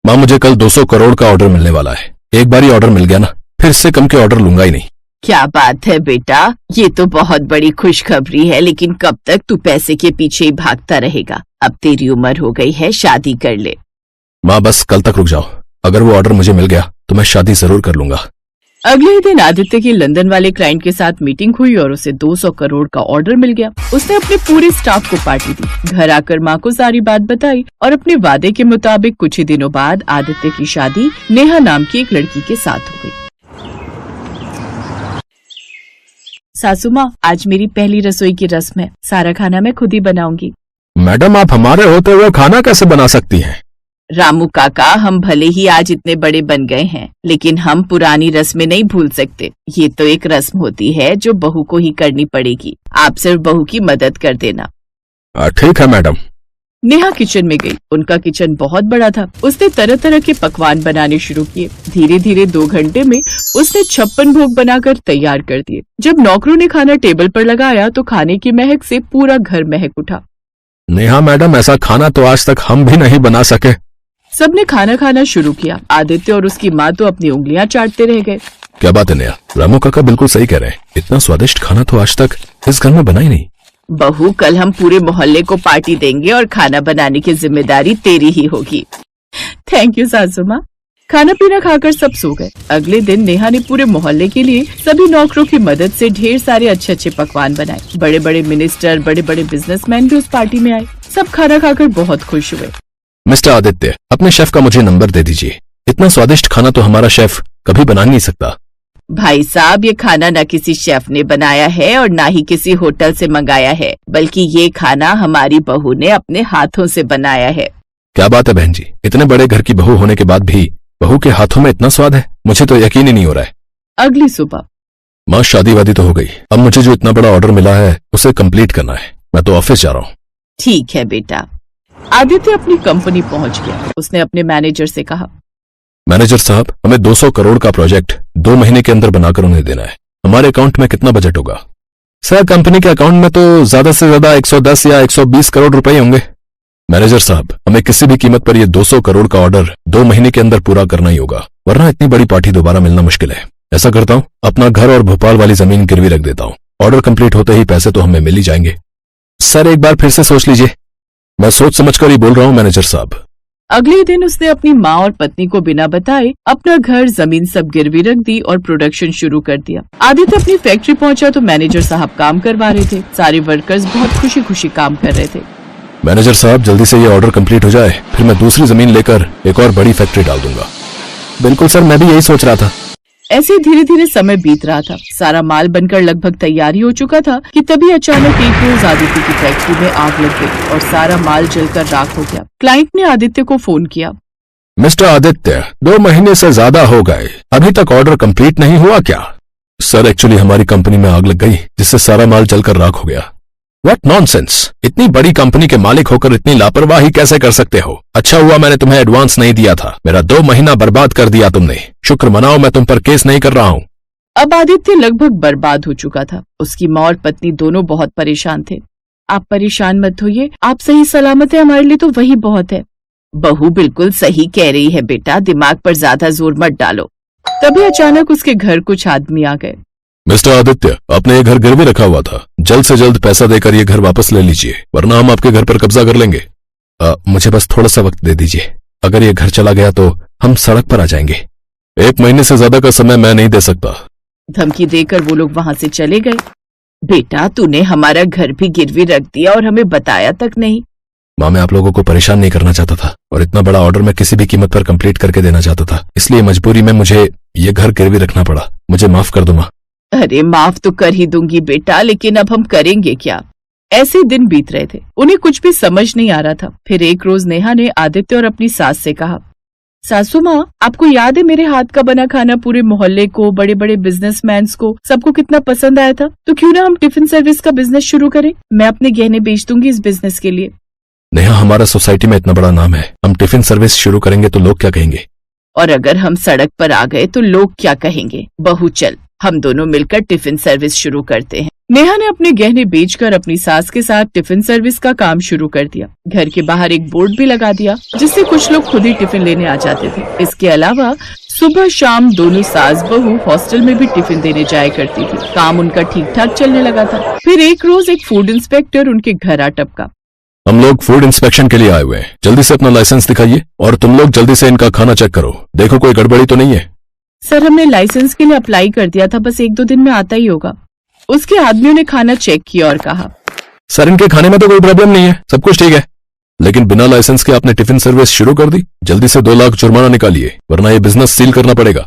माँ मुझे कल 200 करोड़ का ऑर्डर मिलने वाला है। एक बार ही ऑर्डर मिल गया ना, फिर इससे कम के ऑर्डर लूंगा ही नहीं। क्या बात है बेटा, ये तो बहुत बड़ी खुशखबरी है, लेकिन कब तक तू पैसे के पीछे ही भागता रहेगा? अब तेरी उम्र हो गई है, शादी कर ले। माँ बस कल तक रुक जाओ, अगर वो ऑर्डर मुझे मिल गया तो मैं शादी जरूर कर लूंगा। अगले ही दिन आदित्य की लंदन वाले क्लाइंट के साथ मीटिंग हुई और उसे 200 करोड़ का ऑर्डर मिल गया। उसने अपने पूरे स्टाफ को पार्टी दी, घर आकर माँ को सारी बात बताई और अपने वादे के मुताबिक कुछ ही दिनों बाद आदित्य की शादी नेहा नाम की एक लड़की के साथ हो गई। सासू माँ, आज मेरी पहली रसोई की रस्म है, सारा खाना मैं खुद ही बनाऊंगी। मैडम आप हमारे होते हुए खाना कैसे बना सकती हैं? रामू काका, हम भले ही आज इतने बड़े बन गए हैं, लेकिन हम पुरानी रस्में नहीं भूल सकते। ये तो एक रस्म होती है जो बहू को ही करनी पड़ेगी। आप सिर्फ बहू की मदद कर देना। ठीक है मैडम। नेहा किचन में गई। उनका किचन बहुत बड़ा था। उसने तरह तरह के पकवान बनाने शुरू किए। धीरे धीरे 2 घंटे में उसने 56 भोग बनाकर तैयार कर दिए। जब नौकरों ने खाना टेबल पर लगाया तो खाने की महक से पूरा घर महक उठा। नेहा मैडम, ऐसा खाना तो आज तक हम भी नहीं बना सके। सबने खाना खाना शुरू किया। आदित्य और उसकी माँ तो अपनी उंगलियां चाटते रह गए। क्या बात है नेहा, रामू काका बिल्कुल सही कह रहे हैं। इतना स्वादिष्ट खाना तो आज तक इस घर में बना ही नहीं। बहू, कल हम पूरे मोहल्ले को पार्टी देंगे और खाना बनाने की जिम्मेदारी तेरी ही होगी। थैंक यू सासू माँ। खाना पीना खाकर सब सो गए। अगले दिन नेहा ने पूरे मोहल्ले के लिए सभी नौकरों की मदद से ढेर सारे अच्छे अच्छे पकवान बनाए। बड़े बड़े मिनिस्टर, बड़े बड़े बिजनेसमैन भी उस पार्टी में आए। सब खाना खाकर बहुत खुश हुए। मिस्टर आदित्य, अपने शेफ का मुझे नंबर दे दीजिए। इतना स्वादिष्ट खाना तो हमारा शेफ कभी बना नहीं सकता। भाई साहब, ये खाना न किसी शेफ ने बनाया है और न ही किसी होटल से मंगाया है, बल्कि ये खाना हमारी बहू ने अपने हाथों से बनाया है। क्या बात है बहन जी, इतने बड़े घर की बहू होने के बाद भी बहू के हाथों में इतना स्वाद है, मुझे तो यकीन ही नहीं हो रहा है। अगली सुबह माँ, शादी वादी तो हो गई, अब मुझे जो इतना बड़ा ऑर्डर मिला है उसे कंप्लीट करना है। मैं तो ऑफिस जा रहा हूँ। ठीक है बेटा। आदित्य अपनी कंपनी पहुंच गया। उसने अपने मैनेजर से कहा, मैनेजर साहब, हमें 200 करोड़ का प्रोजेक्ट 2 महीने के अंदर बनाकर उन्हें देना है। हमारे अकाउंट में कितना बजट होगा? सर, कंपनी के अकाउंट में तो ज्यादा से ज्यादा 110 या 120 करोड़ रुपए होंगे। मैनेजर साहब, हमें किसी भी कीमत पर यह 200 करोड़ का ऑर्डर 2 महीने के अंदर पूरा करना ही होगा, वरना इतनी बड़ी पार्टी दोबारा मिलना मुश्किल है। ऐसा करता हूँ, अपना घर और भोपाल वाली जमीन गिरवी रख देता हूँ। ऑर्डर कंप्लीट होते ही पैसे तो हमें मिल ही जाएंगे। सर, एक बार फिर से सोच लीजिए। मैं सोच समझकर ही बोल रहा हूँ मैनेजर साहब। अगले दिन उसने अपनी माँ और पत्नी को बिना बताए अपना घर, जमीन सब गिरवी रख दी और प्रोडक्शन शुरू कर दिया। आदित्य अपनी फैक्ट्री पहुंचा तो मैनेजर साहब काम करवा रहे थे। सारे वर्कर्स बहुत खुशी खुशी काम कर रहे थे। मैनेजर साहब, जल्दी से ये ऑर्डर कंप्लीट हो जाए, फिर मैं दूसरी जमीन लेकर एक और बड़ी फैक्ट्री डाल दूंगा। बिल्कुल सर, मैं भी यही सोच रहा था। ऐसे धीरे धीरे समय बीत रहा था। सारा माल बनकर लगभग तैयारी हो चुका था कि तभी अचानक एक रोज आदित्य की फैक्ट्री में आग लग गई और सारा माल जलकर राख हो गया। क्लाइंट ने आदित्य को फोन किया। मिस्टर आदित्य, 2 महीने से ज्यादा हो गए, अभी तक ऑर्डर कंप्लीट नहीं हुआ क्या? सर, एक्चुअली हमारी कंपनी में आग लग गई, जिससे सारा माल जलकर राख हो गया। What nonsense! इतनी बड़ी कंपनी के मालिक होकर इतनी लापरवाही कैसे कर सकते हो? अच्छा हुआ मैंने तुम्हें एडवांस नहीं दिया था, मेरा 2 महीना बर्बाद कर दिया तुमने। शुक्र मनाओ मैं तुम पर केस नहीं कर रहा हूँ। अब आदित्य लगभग बर्बाद हो चुका था। उसकी माँ और पत्नी दोनों बहुत परेशान थे। आप परेशान मत होइए, आप सही सलामत है, हमारे लिए तो वही बहुत है। बहू बिल्कुल सही कह रही है बेटा, दिमाग पर ज्यादा जोर मत डालो। तभी अचानक उसके घर कुछ आदमी आ गए। मिस्टर आदित्य, आपने ये घर गिरवी रखा हुआ था, जल्द से जल्द पैसा देकर ये घर वापस ले लीजिए, वरना हम आपके घर पर कब्जा कर लेंगे। मुझे बस थोड़ा सा वक्त दे दीजिए, अगर ये घर चला गया तो हम सड़क पर आ जाएंगे। 1 महीने से ज्यादा का समय मैं नहीं दे सकता। धमकी देकर वो लोग वहाँ से चले गए। बेटा, तूने हमारा घर भी गिरवी रख दिया और हमें बताया तक नहीं। माँ, मैं आप लोगों को परेशान नहीं करना चाहता था और इतना बड़ा ऑर्डर मैं किसी भी कीमत पर कंप्लीट करके देना चाहता था, इसलिए मजबूरी में मुझे ये घर गिरवी रखना पड़ा। मुझे माफ कर दो माँ। अरे माफ तो कर ही दूंगी बेटा, लेकिन अब हम करेंगे क्या? ऐसे दिन बीत रहे थे, उन्हें कुछ भी समझ नहीं आ रहा था। फिर एक रोज नेहा ने आदित्य और अपनी सास से कहा, सासू माँ, आपको याद है मेरे हाथ का बना खाना पूरे मोहल्ले को, बड़े बड़े बिजनेसमैन को, सबको कितना पसंद आया था? तो क्यों ना हम टिफिन सर्विस का बिजनेस शुरू करें? मैं अपने गहने बेच दूंगी इस बिजनेस के लिए। नेहा, हमारा सोसाइटी में इतना बड़ा नाम है, हम टिफिन सर्विस शुरू करेंगे तो लोग क्या कहेंगे? और अगर हम सड़क पर आ गए तो लोग क्या कहेंगे? बहू चल, हम दोनों मिलकर टिफिन सर्विस शुरू करते हैं। नेहा ने अपने गहने बेचकर अपनी सास के साथ टिफिन सर्विस का काम शुरू कर दिया। घर के बाहर एक बोर्ड भी लगा दिया जिससे कुछ लोग खुद ही टिफिन लेने आ जाते थे। इसके अलावा सुबह शाम दोनों सास बहू हॉस्टल में भी टिफिन देने जाया करती थी। काम उनका ठीक ठाक चलने लगा था। फिर एक रोज एक फूड इंस्पेक्टर उनके घर आ टपका। हम लोग फूड इंस्पेक्शन के लिए आए हुए हैं, जल्दी से अपना लाइसेंस दिखाइए और तुम लोग जल्दी से इनका खाना चेक करो, देखो कोई गड़बड़ी तो नहीं है। सर, हमने लाइसेंस के लिए अप्लाई कर दिया था, बस 1-2 दिन में आता ही होगा। उसके आदमियों ने खाना चेक किया और कहा, सर इनके खाने में तो कोई प्रॉब्लम नहीं है, सब कुछ ठीक है, लेकिन बिना लाइसेंस के आपने टिफिन सर्विस शुरू कर दी। जल्दी से 2 लाख जुर्माना निकालिए वरना ये बिजनेस सील करना पड़ेगा।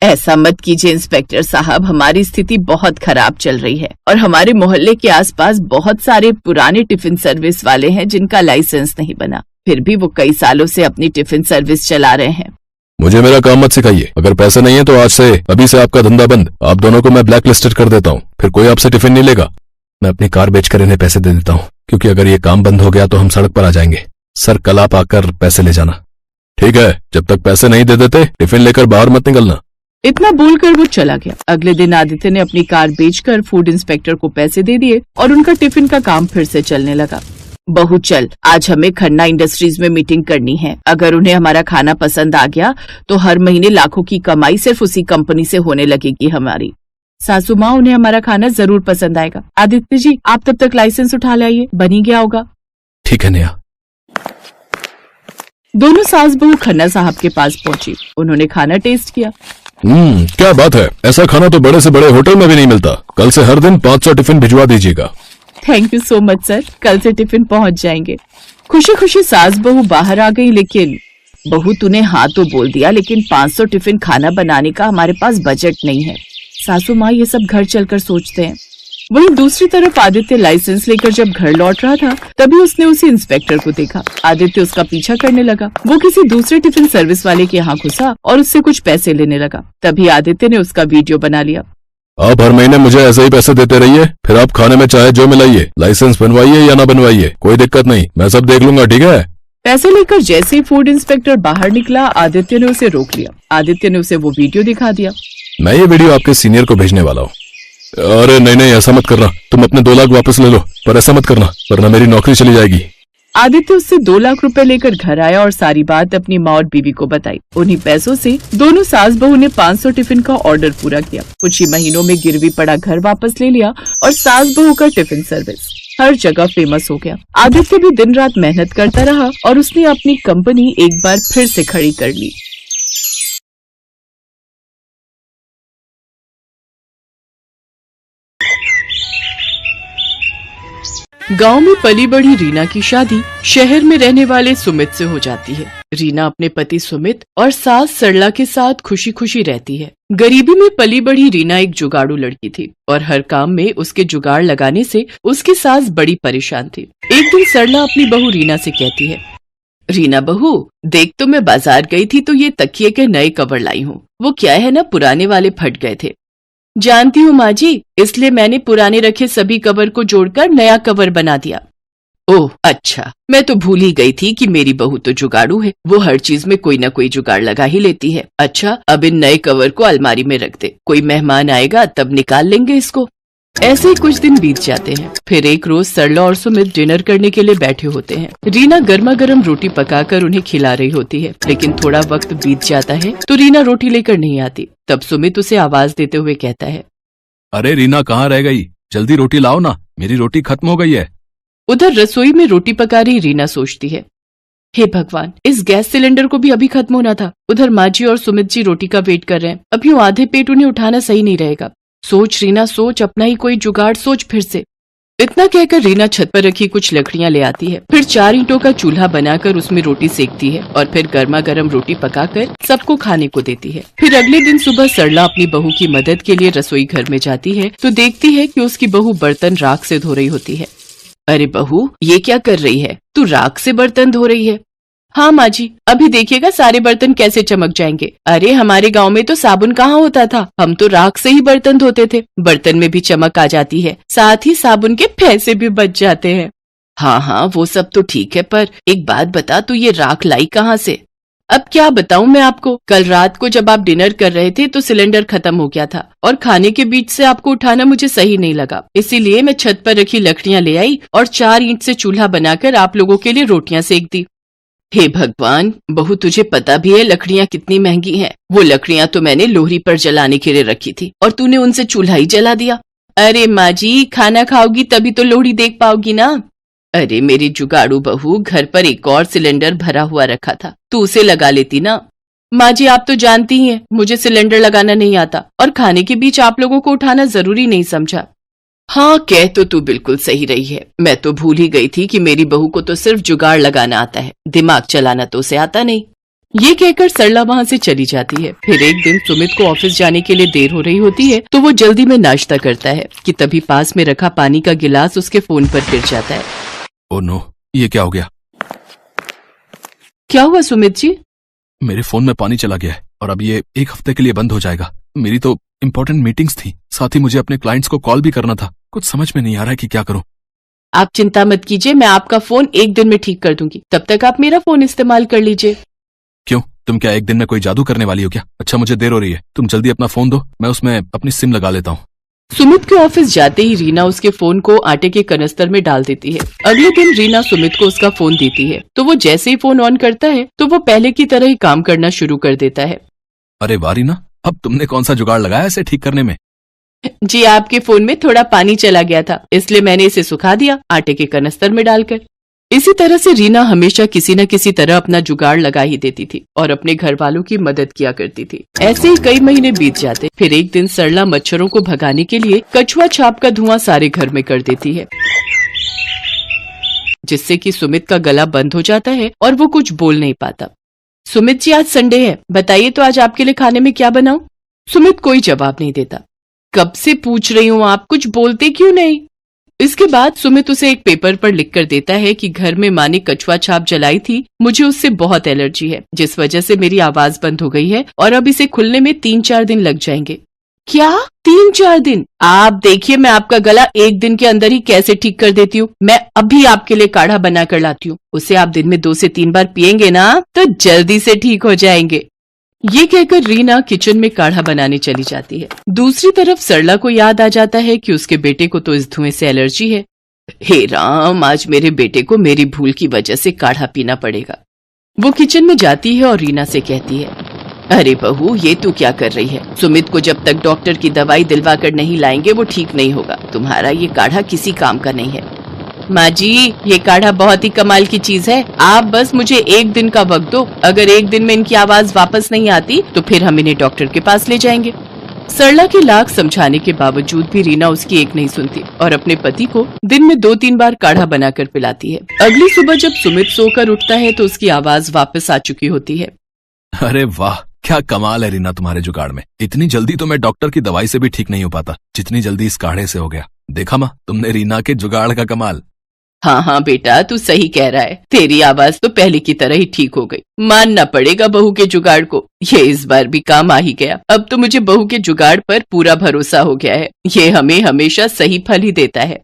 ऐसा मत कीजिए इंस्पेक्टर साहब, हमारी स्थिति बहुत खराब चल रही है और हमारे मोहल्ले के आसपास बहुत सारे पुराने टिफिन सर्विस वाले हैं जिनका लाइसेंस नहीं बना, फिर भी वो कई सालों से अपनी टिफिन सर्विस चला रहे हैं। मुझे मेरा काम मत सिखाइए, अगर पैसे नहीं है तो आज से अभी से आपका धंधा बंद। आप दोनों को मैं ब्लैक लिस्टेड कर देता हूँ, फिर कोई आपसे टिफिन नहीं लेगा। मैं अपनी कार बेचकर इन्हें पैसे दे देता हूँ, क्योंकि अगर ये काम बंद हो गया तो हम सड़क पर आ जाएंगे। सर कल आप आकर पैसे ले जाना। ठीक है, जब तक पैसे नहीं दे देते टिफिन लेकर बाहर मत निकलना। इतना बोलकर वो चला गया। अगले दिन आदित्य ने अपनी कार बेचकर फूड इंस्पेक्टर को पैसे दे दिए और उनका टिफिन का काम फिर से चलने लगा। बहू चल, आज हमें खन्ना इंडस्ट्रीज में मीटिंग करनी है। अगर उन्हें हमारा खाना पसंद आ गया तो हर महीने लाखों की कमाई सिर्फ उसी कंपनी से होने लगेगी हमारी। सासू माँ, उन्हें हमारा खाना जरूर पसंद आएगा। आदित्य जी, आप तब तक लाइसेंस उठा लाइए, बन ही गया होगा। ठीक है नेहा। दोनों सास बहू खन्ना साहब के पास पहुंची। उन्होंने खाना टेस्ट किया। क्या बात है, ऐसा खाना तो बड़े से बड़े होटल में भी नहीं मिलता। कल से हर दिन 500 टिफिन भिजवा दीजिएगा। Thank you so much sir, कल से टिफिन पहुंच जाएंगे। खुशी खुशी सास बहू बाहर आ गई। लेकिन बहू, तूने हाँ तो बोल दिया, लेकिन 500 टिफिन खाना बनाने का हमारे पास बजट नहीं है। सासू माँ, ये सब घर चलकर सोचते हैं। वहीं दूसरी तरफ आदित्य लाइसेंस लेकर जब घर लौट रहा था तभी उसने उसी इंस्पेक्टर को देखा। आदित्य उसका पीछा करने लगा। वो किसी दूसरे टिफिन सर्विस वाले के यहाँ घुसा और उससे कुछ पैसे लेने लगा। तभी आदित्य ने उसका वीडियो बना लिया। आप हर महीने मुझे ऐसे ही पैसे देते रहिए, फिर आप खाने में चाहे जो मिलाइए, लाइसेंस बनवाइए या ना बनवाइए, कोई दिक्कत नहीं, मैं सब देख लूंगा, ठीक है। पैसे लेकर जैसे ही फूड इंस्पेक्टर बाहर निकला, आदित्य ने उसे रोक लिया। आदित्य ने उसे वो वीडियो दिखा दिया। मैं ये वीडियो आपके सीनियर को भेजने वाला हूँ। अरे नहीं, ऐसा मत करना, तुम अपने 2 लाख वापस ले लो, पर ऐसा मत करना वरना मेरी नौकरी चली जाएगी। आदित्य उससे 2 लाख रुपए लेकर घर आया और सारी बात अपनी माँ और बीवी को बताई। उन्हीं पैसों से दोनों सास बहू ने 500 टिफिन का ऑर्डर पूरा किया। कुछ ही महीनों में गिरवी पड़ा घर वापस ले लिया और सास बहू का टिफिन सर्विस हर जगह फेमस हो गया। आदित्य भी दिन रात मेहनत करता रहा और उसने अपनी कंपनी एक बार फिर से खड़ी कर ली। गांव में पली बढ़ी रीना की शादी शहर में रहने वाले सुमित से हो जाती है। रीना अपने पति सुमित और सास सरला के साथ खुशी खुशी रहती है। गरीबी में पली बढ़ी रीना एक जुगाड़ू लड़की थी और हर काम में उसके जुगाड़ लगाने से उसकी सास बड़ी परेशान थी। एक दिन सरला अपनी बहू रीना से कहती है, रीना बहू, देख तो मैं बाजार गई थी तो ये तकिए के नए कवर लाई हूँ। वो क्या है ना, पुराने वाले फट गए थे। जानती हूँ माँ जी, इसलिए मैंने पुराने रखे सभी कवर को जोड़कर नया कवर बना दिया। ओह अच्छा, मैं तो भूल ही गई थी कि मेरी बहू तो जुगाड़ू है, वो हर चीज में कोई न कोई जुगाड़ लगा ही लेती है। अच्छा, अब इन नए कवर को अलमारी में रख दे, कोई मेहमान आएगा तब निकाल लेंगे इसको। ऐसे ही कुछ दिन बीत जाते हैं। फिर एक रोज सरला और सुमित डिनर करने के लिए बैठे होते हैं। रीना गर्मा गर्म रोटी पकाकर उन्हें खिला रही होती है, लेकिन थोड़ा वक्त बीत जाता है तो रीना रोटी लेकर नहीं आती। तब सुमित उसे आवाज देते हुए कहता है, अरे रीना कहाँ रह गई, जल्दी रोटी लाओ ना, मेरी रोटी खत्म हो गई है। उधर रसोई में रोटी पका रही रीना सोचती है, हे भगवान, इस गैस सिलेंडर को भी अभी खत्म होना था। उधर माँ जी और सुमित जी रोटी का वेट कर रहे हैं, अब यूं आधे पेट उन्हें उठाना सही नहीं रहेगा। सोच रीना सोच, अपना ही कोई जुगाड़ सोच फिर से। इतना कहकर रीना छत पर रखी कुछ लकड़ियां ले आती है। फिर 4 ईंटों का चूल्हा बनाकर उसमें रोटी सेकती है और फिर गर्मा गर्म रोटी पकाकर सबको खाने को देती है। फिर अगले दिन सुबह सरला अपनी बहू की मदद के लिए रसोई घर में जाती है तो देखती है कि उसकी बहू बर्तन राख से धो रही होती है। अरे बहू, ये क्या कर रही है, तू राख से बर्तन धो रही है? हाँ माँ जी, अभी देखिएगा सारे बर्तन कैसे चमक जाएंगे। अरे हमारे गांव में तो साबुन कहाँ होता था, हम तो राख से ही बर्तन धोते थे। बर्तन में भी चमक आ जाती है, साथ ही साबुन के पैसे भी बच जाते हैं। हाँ हाँ, वो सब तो ठीक है, पर एक बात बता, तू ये राख लाई कहाँ से? अब क्या बताऊं मैं आपको, कल रात को जब आप डिनर कर रहे थे तो सिलेंडर खत्म हो गया था और खाने के बीच से आपको उठाना मुझे सही नहीं लगा, इसीलिए मैं छत पर रखी लकड़ियां ले आई और 4 ईंट से चूल्हा बनाकर आप लोगों के लिए रोटियां सेक दी। हे भगवान, बहू तुझे पता भी है लकड़ियां कितनी महंगी हैं। वो लकड़ियां तो मैंने लोहरी पर जलाने के लिए रखी थी और तूने उनसे चूल्हा ही जला दिया। अरे माँ जी, खाना खाओगी तभी तो लोहड़ी देख पाओगी ना। अरे मेरी जुगाड़ू बहू, घर पर एक और सिलेंडर भरा हुआ रखा था, तू उसे लगा लेती ना। माँ जी आप तो जानती ही हैं मुझे सिलेंडर लगाना नहीं आता और खाने के बीच आप लोगों को उठाना जरूरी नहीं समझा। हाँ, कह तो तू बिल्कुल सही रही है, मैं तो भूल ही गई थी कि मेरी बहू को तो सिर्फ जुगाड़ लगाना आता है, दिमाग चलाना तो उसे आता नहीं। ये कहकर सरला वहाँ से चली जाती है। फिर एक दिन सुमित को ऑफिस जाने के लिए देर हो रही होती है तो वो जल्दी में नाश्ता करता है कि तभी पास में रखा पानी का गिलास उसके फोन पर गिर जाता है। ओह नो, ये क्या हो गया? क्या हुआ सुमित जी? मेरे फोन में पानी चला गया है और अब ये 1 हफ्ते के लिए बंद हो जाएगा। मेरी तो इम्पोर्टेंट मीटिंग्स थी, साथ ही मुझे अपने क्लाइंट्स को कॉल भी करना था। कुछ समझ में नहीं आ रहा है कि क्या करूं। आप चिंता मत कीजिए, मैं आपका फोन 1 दिन में ठीक कर दूंगी, तब तक आप मेरा फोन इस्तेमाल कर लीजिए। क्यों, तुम क्या 1 दिन में कोई जादू करने वाली हो क्या? अच्छा मुझे देर हो रही है, तुम जल्दी अपना फोन दो, मैं उसमें अपनी सिम लगा लेता हूँ। सुमित के ऑफिस जाते ही रीना उसके फोन को आटे के कनस्तर में डाल देती है। अगले दिन रीना सुमित को उसका फोन देती है तो वो जैसे ही फोन ऑन करता है तो वो पहले की तरह ही काम करना शुरू कर देता है। अरे वाह रीना, अब तुमने कौन सा जुगाड़ लगाया इसे ठीक करने में? जी आपके फोन में थोड़ा पानी चला गया था, इसलिए मैंने इसे सुखा दिया आटे के कनस्तर में डालकर। इसी तरह से रीना हमेशा किसी न किसी तरह अपना जुगाड़ लगा ही देती थी और अपने घर वालों की मदद किया करती थी। ऐसे ही कई महीने बीत जाते। फिर एक दिन सरला मच्छरों को भगाने के लिए कछुआ छाप का धुआं सारे घर में कर देती है, जिससे कि सुमित का गला बंद हो जाता है और वो कुछ बोल नहीं पाता। सुमित जी आज संडे है, बताइए तो आज आपके लिए खाने में क्या बनाऊं? सुमित कोई जवाब नहीं देता। कब से पूछ रही हूँ, आप कुछ बोलते क्यों नहीं? इसके बाद सुमित उसे एक पेपर पर लिख कर देता है कि घर में माँ ने कछुआ छाप जलाई थी, मुझे उससे बहुत एलर्जी है, जिस वजह से मेरी आवाज बंद हो गई है और अब इसे खुलने में 3-4 दिन लग जाएंगे। क्या 3-4 दिन? आप देखिए मैं आपका गला 1 दिन के अंदर ही कैसे ठीक कर देती हूँ। मैं अभी आपके लिए काढ़ा बना कर लाती हूँ, उसे आप दिन में 2 से 3 बार पियेंगे ना तो जल्दी से ठीक हो जाएंगे। ये कहकर रीना किचन में काढ़ा बनाने चली जाती है। दूसरी तरफ सरला को याद आ जाता है कि उसके बेटे को तो इस धुएं से एलर्जी है। हे राम, आज मेरे बेटे को मेरी भूल की वजह से काढ़ा पीना पड़ेगा। वो किचन में जाती है और रीना से कहती है, अरे बहू ये तू क्या कर रही है? सुमित को जब तक डॉक्टर की दवाई दिलवा कर नहीं लाएंगे वो ठीक नहीं होगा। तुम्हारा ये काढ़ा किसी काम का नहीं है। माँ जी ये काढ़ा बहुत ही कमाल की चीज है, आप बस मुझे 1 दिन का वक्त दो। अगर 1 दिन में इनकी आवाज वापस नहीं आती तो फिर हम इन्हें डॉक्टर के पास ले जाएंगे। सरला के लाख समझाने के बावजूद भी रीना उसकी एक नहीं सुनती और अपने पति को दिन में 2-3 बार काढ़ा बनाकर पिलाती है। अगली सुबह जब सुमित सोकर उठता है तो उसकी आवाज वापस आ चुकी होती है। अरे वाह, क्या कमाल है रीना तुम्हारे जुगाड़ में। इतनी जल्दी तो मैं डॉक्टर की दवाई से भी ठीक नहीं हो पाता जितनी जल्दी इस काढ़े से हो गया। देखा माँ, तुमने रीना के जुगाड़ का कमाल। हाँ हाँ बेटा, तू सही कह रहा है, तेरी आवाज तो पहले की तरह ही ठीक हो गई। मानना पड़ेगा बहू के जुगाड़ को, ये इस बार भी काम आ ही गया। अब तो मुझे बहू के जुगाड़ पर पूरा भरोसा हो गया है, ये हमें हमेशा सही फल ही देता है।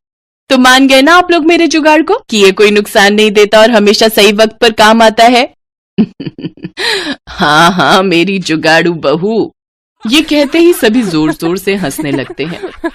तो मान गए ना आप लोग मेरे जुगाड़ को कि ये कोई नुकसान नहीं देता और हमेशा सही वक्त पर काम आता है? हाँ हाँ मेरी जुगाड़ू बहू। ये कहते ही सभी जोर जोर से हंसने लगते हैं।